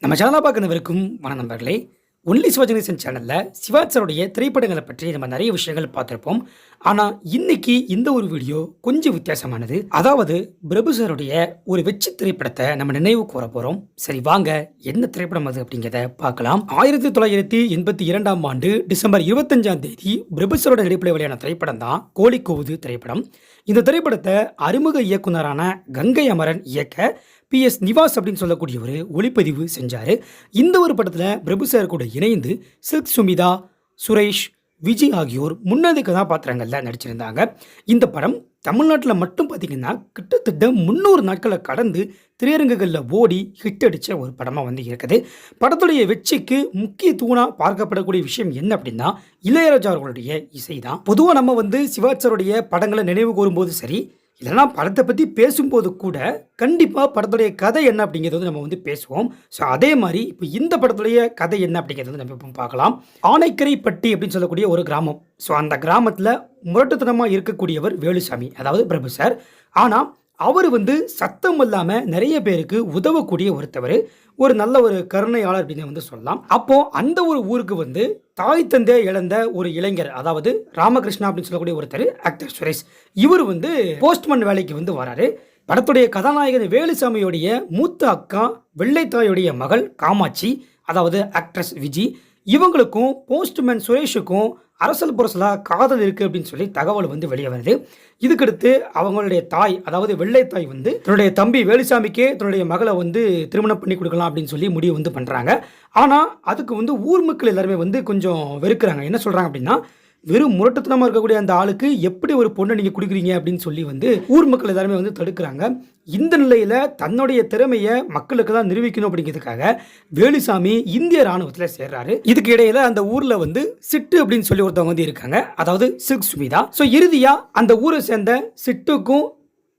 நம்ம சேனலை பார்க்குறவருக்கும் நண்பர்களே, ஒன்லி சிவாஜெனரேஷன் சேனலில் சிவாஜருடைய திரைப்படங்களை பற்றி நம்ம நிறைய விஷயங்கள் பார்த்துருப்போம். ஆனால் இன்னைக்கு இந்த ஒரு வீடியோ கொஞ்சம் வித்தியாசமானது. அதாவது பிரபு சாருடைய ஒரு வெற்றி திரைப்படத்தை நம்ம நினைவு கூற போகிறோம். சரி வாங்க, என்ன திரைப்படம் அது அப்படிங்கிறத பார்க்கலாம். 1982ஆம் ஆண்டு டிசம்பர் 25ஆம் தேதி பிரபு சாரோட நடிப்பில் வெளியான திரைப்படம் தான் கோழி கூவுது திரைப்படம். இந்த திரைப்படத்தை அறிமுக இயக்குனரான கங்கை அமரன் இயக்க PS நிவாஸ் அப்படின்னு சொல்லக்கூடிய ஒரு ஒளிப்பதிவு செஞ்சார். இந்த ஒரு படத்தில் பிரபு சார் கூட இணைந்து சில்க் சுமிதா, சுரேஷ், விஜய் ஆகியோர் முன்னணி கதாபாத்திரங்களில் நடிச்சிருந்தாங்க. இந்த படம் தமிழ்நாட்டில் மட்டும் பார்த்திங்கன்னா கிட்டத்தட்ட 300 நாட்களை கடந்து திரையரங்குகளில் ஓடி ஹிட் அடித்த ஒரு படமாக இருக்குது. படத்துடைய வெற்றிக்கு முக்கிய தூணாக பார்க்கப்படக்கூடிய விஷயம் என்ன அப்படின்னா இளையராஜா அவர்களுடைய இசை தான். பொதுவாக நம்ம சிவாஜருடைய படங்களை நினைவு கூறும்போது சரி, இல்லைனா படத்தை பற்றி பேசும்போது கூட கண்டிப்பாக படத்துடைய கதை என்ன அப்படிங்கிறது நம்ம பேசுவோம். ஸோ அதே மாதிரி இப்போ இந்த படத்துடைய கதை என்ன அப்படிங்கிறது நம்ம இப்போ பார்க்கலாம். ஆனைக்கரைப்பட்டி அப்படின்னு சொல்லக்கூடிய ஒரு கிராமம். ஸோ அந்த கிராமத்தில் முரட்டுத்தனமாக இருக்கக்கூடியவர் வேலுசாமி, அதாவது பிரபு சார். ஆனால் அவர் சத்தம் இல்லாமல் நிறைய பேருக்கு உதவக்கூடிய ஒருத்தவர், ஒரு நல்ல ஒரு கருணையாளர் அப்படின்னு சொல்லலாம். அப்போ அந்த ஒரு ஊருக்கு தாய் தந்தை இழந்த ஒரு இளைஞர், அதாவது ராமகிருஷ்ணா அப்படின்னு சொல்லக்கூடிய ஒருத்தர் ஆக்டர் சுரேஷ், இவர் போஸ்ட்மேன் வேலைக்கு வராரு. படத்துடைய கதாநாயகன் வேலுசாமியோடைய மூத்த அக்கா வெள்ளைத்தாயுடைய மகள் காமாட்சி, அதாவது ஆக்ட்ரஸ் விஜி, இவங்களுக்கும் போஸ்ட்மேன் சுரேஷுக்கும் அரசல் புரசலாக காதல் இருக்குது அப்படின்னு சொல்லி தகவல் வெளியே வருது. இதுக்கடுத்து அவங்களுடைய தாய், அதாவது வெள்ளைத்தாய் தன்னுடைய தம்பி வேலுசாமிக்கே தன்னுடைய மகளை திருமணம் பண்ணி கொடுக்கலாம் அப்படின்னு சொல்லி முடிவு பண்ணுறாங்க. ஆனால் அதுக்கு ஊர் மக்கள் எல்லாருமே கொஞ்சம் வெறுக்கிறாங்க. என்ன சொல்கிறாங்க அப்படின்னா, வெறும் முரட்டுத்தனமாக இருக்கக்கூடிய அந்த ஆளுக்கு எப்படி ஒரு பொண்ணை நீங்கள் கொடுக்குறீங்க அப்படின்னு சொல்லி ஊர் மக்கள் எல்லாருமே தடுக்கிறாங்க. இந்த நிலையில் தன்னுடைய திறமையை மக்களுக்கு தான் நிரூபிக்கணும் அப்படிங்கிறதுக்காக வேலுசாமி இந்திய ராணுவத்தில் சேர்றாரு. இதுக்கு இடையில அந்த ஊரில் சிட்டு அப்படின்னு சொல்லி ஒருத்தவங்க இருக்காங்க, அதாவது சில்க் சுமிதா. ஸோ இறுதியாக அந்த ஊரை சேர்ந்த சிட்டுக்கும்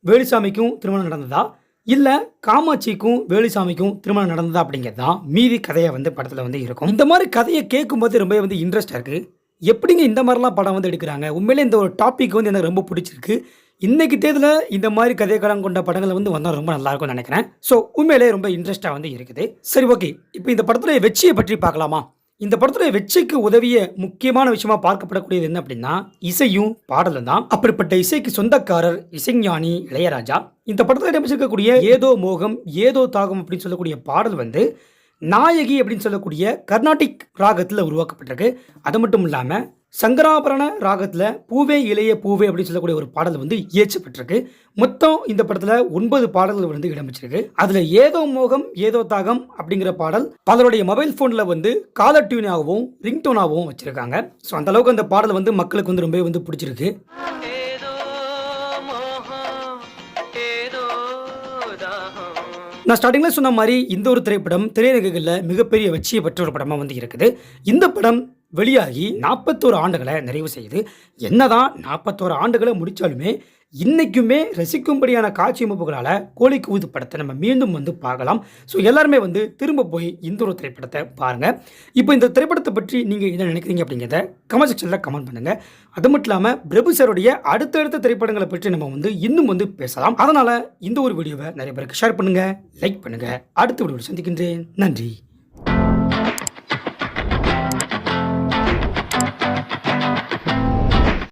வேலுசாமிக்கும் திருமணம் நடந்ததா, இல்லை காமாட்சிக்கும் வேலுசாமிக்கும் திருமணம் நடந்ததா அப்படிங்கிறது தான் மீதி கதையை படத்தில் இருக்கும். இந்த மாதிரி கதையை கேட்கும்போது ரொம்ப இன்ட்ரெஸ்டாக இருக்குது. எப்படிங்க இந்த மாதிரிலாம் படம் எடுக்கிறாங்க? உண்மையிலே இந்த ஒரு டாபிக் எனக்கு ரொம்ப பிடிச்சிருக்கு. இன்றைக்கி தேதியில் இந்த மாதிரி கதைக்களம் கொண்ட படங்கள் வந்தால் ரொம்ப நல்லாயிருக்கும்னு நினைக்கிறேன். ஸோ உண்மையிலே ரொம்ப இன்ட்ரெஸ்ட்டாக இருக்குது. சரி, ஓகே, இப்போ இந்த படத்துடைய வெற்றியை பற்றி பார்க்கலாமா? இந்த படத்துடைய வெற்றிக்கு உதவிய முக்கியமான விஷயமா பார்க்கப்படக்கூடியது என்ன அப்படின்னா இசையும் பாடலும் தான். அப்படிப்பட்ட இசைக்கு சொந்தக்காரர் இசைஞானி இளையராஜா. இந்த படத்தில் இடம்பெற்றிருக்கக்கூடிய ஏதோ மோகம் ஏதோ தாகம் அப்படின்னு சொல்லக்கூடிய பாடல் நாயகி அப்படின்னு சொல்லக்கூடிய கர்நாடிக் ராகத்தில் உருவாக்கப்பட்டிருக்கு. அது மட்டும் இல்லாமல் சங்கராபரண ராகத்தில் பூவே இளைய பூவே அப்படின்னு சொல்லக்கூடிய ஒரு பாடல் இயற்றப்பட்டிருக்கு. மொத்தம் இந்த படத்தில் 9 பாடல்கள் இடம்பெற்றிருக்கு. அதில் ஏதோ மோகம் ஏதோ தாகம் அப்படிங்கிற பாடல் பலருடைய மொபைல் ஃபோனில் காலர் டியூனாகவும் ரிங்டோனாகவும் வச்சுருக்காங்க. ஸோ அந்தளவுக்கு அந்த பாடல் மக்களுக்கு ரொம்ப பிடிச்சிருக்கு. நான் ஸ்டார்டிங்கில் சொன்ன மாதிரி இந்த ஒரு திரைப்படம் திரையரங்குகளில் மிகப்பெரிய வெற்றியை பெற்ற ஒரு படமாக இருக்குது. இந்த படம் வெளியாகி 41 ஆண்டுகளை நிறைவு செய்யுது. என்னதான் 41 ஆண்டுகளை முடித்தாலுமே இன்றைக்குமே ரசிக்கும்படியான காட்சி அமைப்புகளால் கோழி கூவுது படத்தை நம்ம மீண்டும் பார்க்கலாம். ஸோ எல்லாருமே திரும்ப போய் இந்த ஒரு திரைப்படத்தை பாருங்கள். இப்போ இந்த திரைப்படத்தை பற்றி நீங்கள் என்ன நினைக்கிறீங்க அப்படிங்கிறத கமெண்ட் செக்ஷனில் கமெண்ட் பண்ணுங்கள். அது மட்டும் இல்லாமல் பிரபு சாருடைய அடுத்தடுத்த திரைப்படங்களை பற்றி நம்ம இன்னும் பேசலாம். அதனால் இந்த ஒரு வீடியோவை நிறைய பேருக்கு ஷேர் பண்ணுங்கள், லைக் பண்ணுங்கள். அடுத்த வீடியோவில் சந்திக்கின்றேன். நன்றி.